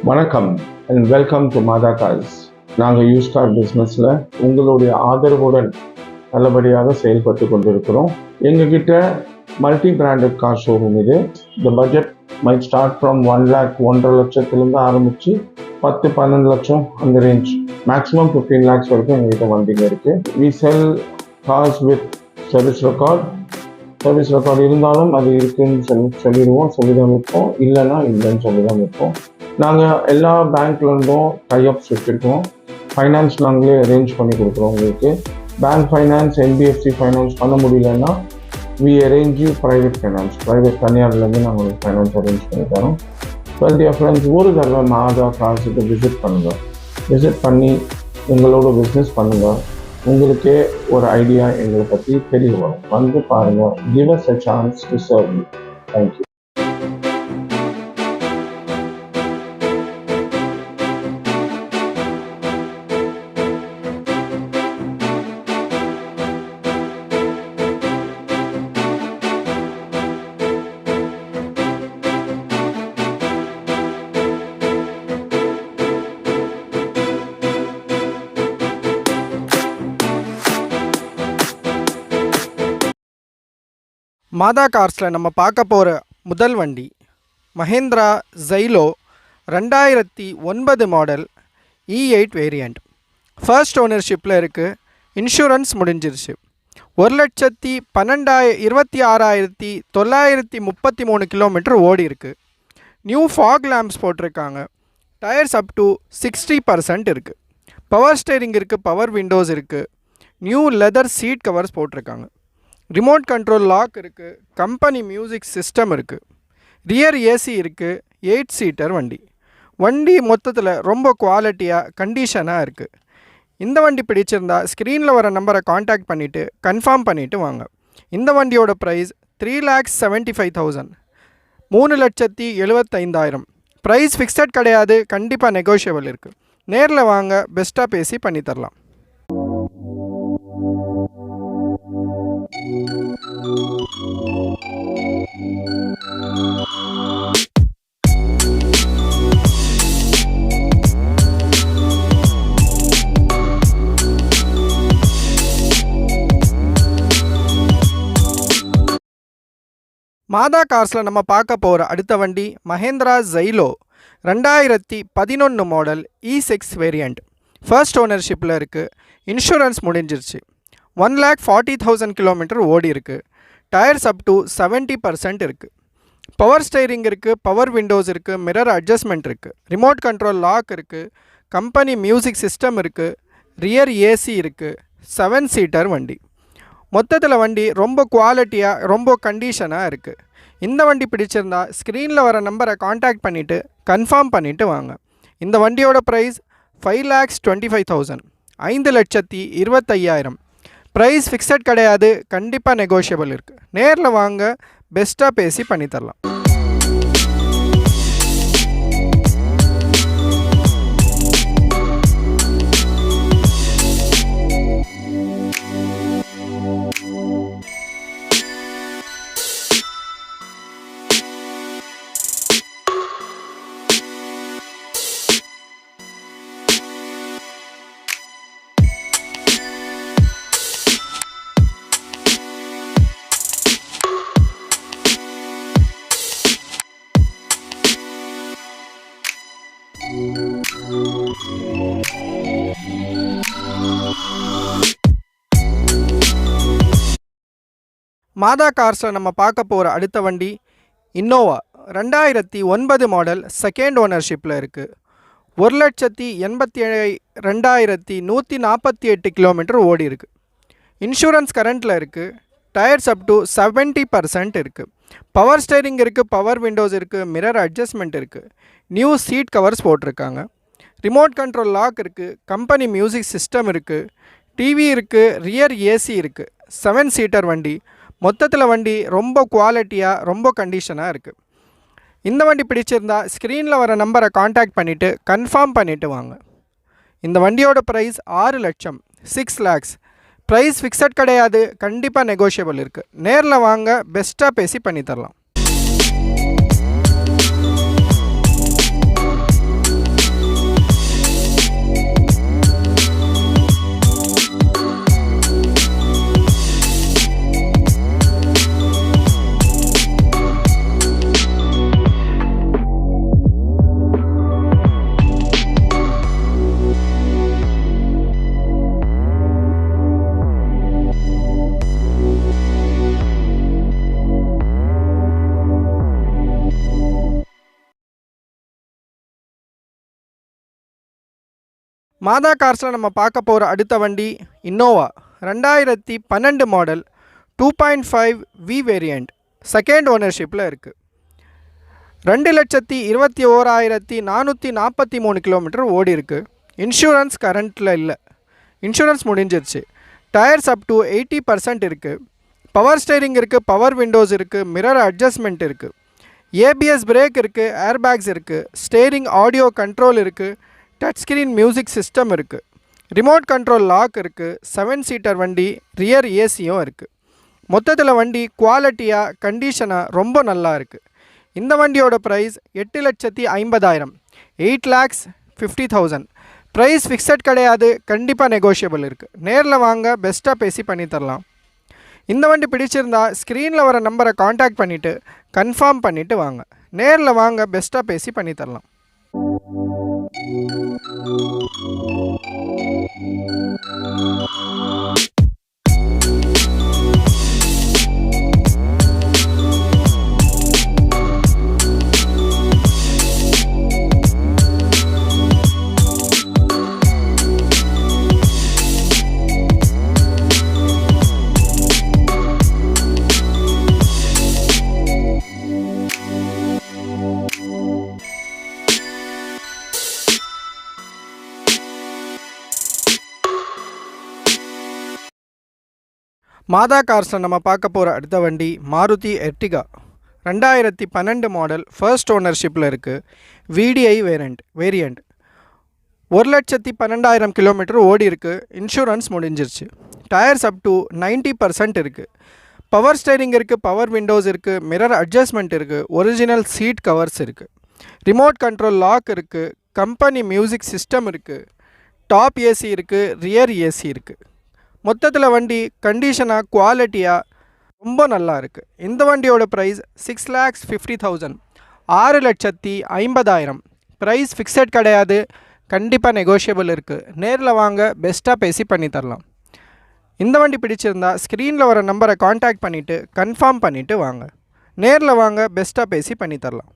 வணக்கம் and welcome to Mata cars. நாங்கள் use car பிஸ்னஸில் உங்களுடைய ஆதரவுடன் நல்லபடியாக செயல்பட்டு கொண்டிருக்கிறோம். எங்ககிட்ட மல்டி பிராண்டட் கார் ஷோரூம் இது. இந்த budget might start from 1 lakh 1.5 லட்சத்துலேருந்து ஆரம்பித்து 10-12 லட்சம் அந்த ரேஞ்ச், மேக்ஸிமம் 15 lakhs வரைக்கும் எங்ககிட்ட வண்டிங்க இருக்குது. We sell cars with service record இருந்தாலும் அது இருக்குன்னு சொல்லிடுவோம், சொல்லிதான் விற்போம். இல்லைன்னா இல்லைன்னு சொல்லிதான் விற்போம். நாங்கள் எல்லா பேங்க்லேருந்தும் டைஅப்ஸ் வச்சுருக்கோம். ஃபைனான்ஸ் நாங்களே அரேஞ்ச் பண்ணி கொடுக்குறோம் உங்களுக்கு. பேங்க் ஃபைனான்ஸ், என்பிஎஃப்சி ஃபைனான்ஸ் பண்ண முடியலன்னா வி அரேஞ்ச் யூ ப்ரைவேட் தனியார்லேருந்து நாங்கள் உங்களுக்கு ஃபைனான்ஸ் அரேஞ்ச் பண்ணி தரோம். வெல் டியர் ஃப்ரெண்ட்ஸ், ஒரு தடவை மாதா கார்ஸுக்கு விசிட் பண்ணுங்கள். விசிட் பண்ணி எங்களோட பிஸ்னஸ் பண்ணுங்கள். உங்களுக்கே ஒரு ஐடியா எங்களை பற்றி தெரிய வரும். வந்து பாருங்கள். Give us a chance to serve you. Thank you. மாதா கார்ஸில் நம்ம பார்க்க போகிற முதல் வண்டி Mahindra Xylo 2009 model E8 variant. First ஓனர்ஷிப்பில் இருக்குது. இன்சூரன்ஸ் முடிஞ்சிருச்சு. 1,26,933 கிலோமீட்டர் ஓடி இருக்குது. நியூ ஃபாக் லேம்ப்ஸ் போட்டிருக்காங்க. டயர்ஸ் அப் டு 60% இருக்குது. பவர் ஸ்டேரிங் இருக்குது, பவர் விண்டோஸ் இருக்குது. நியூ லெதர் சீட் கவர்ஸ் போட்டிருக்காங்க. ரிமோட் கண்ட்ரோல் லாக் இருக்குது. கம்பெனி மியூசிக் சிஸ்டம் இருக்குது. ரியர் ஏசி இருக்குது. 8 சீட்டர் வண்டி மொத்தத்தில் ரொம்ப குவாலிட்டியாக கண்டிஷனாக இருக்குது. இந்த வண்டி பிடிச்சிருந்தா ஸ்க்ரீனில் வர நம்பரை காண்டாக்ட் பண்ணிவிட்டு கன்ஃபார்ம் பண்ணிவிட்டு வாங்க. இந்த வண்டியோட ப்ரைஸ் 3,75,000, 3,75,000. ப்ரைஸ் ஃபிக்ஸட் கிடையாது, கண்டிப்பாக நெகோஷியபிள் இருக்குது. நேரில் வாங்க, பெஸ்ட்டாக பேசி பண்ணித்தரலாம். மாதா கார்ஸில் நம்ம பார்க்க போகிற அடுத்த வண்டி Mahindra Xylo 2011 model E6 variant. First ஓனர்ஷிப்பில் இருக்குது. இன்சூரன்ஸ் முடிஞ்சிருச்சு. 1,40,000 கிலோமீட்டர் ஓடி இருக்குது. டயர்ஸ் அப் டு 70% இருக்குது. பவர் ஸ்டேரிங் இருக்குது, பவர் விண்டோஸ் இருக்குது, மிரர் அட்ஜஸ்ட்மெண்ட் இருக்குது. ரிமோட் கண்ட்ரோல் லாக் இருக்குது. கம்பெனி மியூசிக் சிஸ்டம் இருக்குது. ரியர் ஏசி இருக்குது. 7 சீட்டர் வண்டி. மொத்தத்தில் வண்டி ரொம்ப குவாலிட்டியாக ரொம்ப கண்டிஷனாக இருக்குது. இந்த வண்டி பிடிச்சிருந்தா ஸ்க்ரீனில் வர நம்பரை காண்டாக்ட் பண்ணிவிட்டு கன்ஃபார்ம் பண்ணிவிட்டு வாங்க. இந்த வண்டியோட ப்ரைஸ் 5,25,000, 5,25,000. ப்ரைஸ் ஃபிக்ஸட் கிடையாது, கண்டிப்பாக நெகோஷியபிள் இருக்குது. நேரில் வாங்க, பெஸ்ட்டாக பேசி பண்ணித்தரலாம். மாதா கார்ஸில் நம்ம பார்க்க போகிற அடுத்த வண்டி இன்னோவா 2009 மாடல் செகண்ட் ஓனர்ஷிப்பில் இருக்குது. 1,87,248 கிலோமீட்டர் ஓடி இருக்குது. இன்சூரன்ஸ் கரண்ட்டில் இருக்குது. டயர்ஸ் அப் டு 70% இருக்குது. பவர் ஸ்டேரிங் இருக்குது, பவர் விண்டோஸ் இருக்குது, மிரர் அட்ஜஸ்ட்மெண்ட் இருக்குது. நியூ சீட் கவர்ஸ் போட்டிருக்காங்க. ரிமோட் கண்ட்ரோல் லாக் இருக்குது. கம்பெனி மியூசிக் சிஸ்டம் இருக்குது. டிவி இருக்குது. ரியர் ஏசி இருக்குது. 7 சீட்டர் வண்டி. மொத்தத்தில் வண்டி ரொம்ப குவாலிட்டியாக ரொம்ப கண்டிஷனாக இருக்குது. இந்த வண்டி பிடிச்சிருந்தா ஸ்க்ரீனில் வர நம்பரை காண்டாக்ட் பண்ணிவிட்டு கன்ஃபார்ம் பண்ணிவிட்டு வாங்க. இந்த வண்டியோட ப்ரைஸ் 6 லட்சம், 6 lakhs. ப்ரைஸ் ஃபிக்ஸட் கிடையாது, கண்டிப்பாக நெகோஷியபிள் இருக்குது. நேரில் வாங்க, பெஸ்ட்டாக பேசி பண்ணித்தரலாம். மாதா கார்ஸில் நம்ம பார்க்க போகிற அடுத்த வண்டி Innova 2012 model 2.5 V variant second ஓனர்ஷிப்பில் இருக்குது. 2,21,443 கிலோமீட்டர் ஓடி இருக்குது. இன்சூரன்ஸ் கரண்ட்டில் இல்லை, இன்சூரன்ஸ் முடிஞ்சிருச்சு. டயர்ஸ் அப் டு 80% இருக்குது. பவர் ஸ்டேரிங் இருக்குது, பவர் விண்டோஸ் இருக்குது, மிரர் அட்ஜஸ்ட்மெண்ட் இருக்குது, ஏபிஎஸ் பிரேக் இருக்குது, ஏர்பேக்ஸ் இருக்குது, ஸ்டேரிங் ஆடியோ கண்ட்ரோல் இருக்குது, டச் ஸ்க்ரீன் மியூசிக் சிஸ்டம் இருக்குது, ரிமோட் கண்ட்ரோல் லாக் இருக்குது, 7 சீட்டர் வண்டி, ரியர் ஏசியும் இருக்குது. மொத்தத்தில் வண்டி குவாலிட்டியாக கண்டிஷனாக ரொம்ப நல்லா இருக்குது. இந்த வண்டியோட ப்ரைஸ் 8,50,000, 8,50,000. ப்ரைஸ் ஃபிக்ஸட் கிடையாது, கண்டிப்பாக நெகோஷியபிள் இருக்குது. நேரில் வாங்க, பெஸ்ட்டாக பேசி பண்ணித்தரலாம். இந்த வண்டி பிடிச்சிருந்தா ஸ்க்ரீனில் வர நம்பரை காண்டாக்ட் பண்ணிவிட்டு கன்ஃபார்ம் பண்ணிவிட்டு வாங்க. நேரில் வாங்க, பெஸ்ட்டாக பேசி பண்ணித்தரலாம். மாதா கார்ஸில் நம்ம பார்க்க போகிற அடுத்த வண்டி மாருதி எர்டிகா 2012 மாடல் ஃபர்ஸ்ட் ஓனர்ஷிப்பில் இருக்குது. விடிஐ வேரியண்ட் 1,12,000 கிலோமீட்டர் ஓடி இருக்குது. இன்சூரன்ஸ் முடிஞ்சிருச்சு. டயர்ஸ் அப் டு 90% இருக்குது. பவர் ஸ்டேரிங் இருக்குது, பவர் விண்டோஸ் இருக்குது, மிரர் அட்ஜஸ்ட்மெண்ட் இருக்குது, ஒரிஜினல் சீட் கவர்ஸ் இருக்குது, ரிமோட் கண்ட்ரோல் லாக் இருக்குது, கம்பெனி மியூசிக் சிஸ்டம் இருக்குது, டாப் ஏசி இருக்குது, ரியர் ஏசி இருக்குது. மொத்தத்தில் வண்டி கண்டிஷனாக குவாலிட்டியாக ரொம்ப நல்லா இருக்குது. இந்த வண்டியோட ப்ரைஸ் 6,50,000, 6,50,000. ப்ரைஸ் ஃபிக்ஸட் கிடையாது, கண்டிப்பாக நெகோஷியபிள் இருக்குது. நேரில் வாங்க, பெஸ்ட்டாக பேசி பண்ணித்தரலாம். இந்த வண்டி பிடிச்சிருந்தா ஸ்க்ரீனில் வர நம்பரை காண்டாக்ட் பண்ணிவிட்டு கன்ஃபார்ம் பண்ணிவிட்டு வாங்க. நேரில் வாங்க, பெஸ்ட்டாக பேசி பண்ணித்தரலாம்.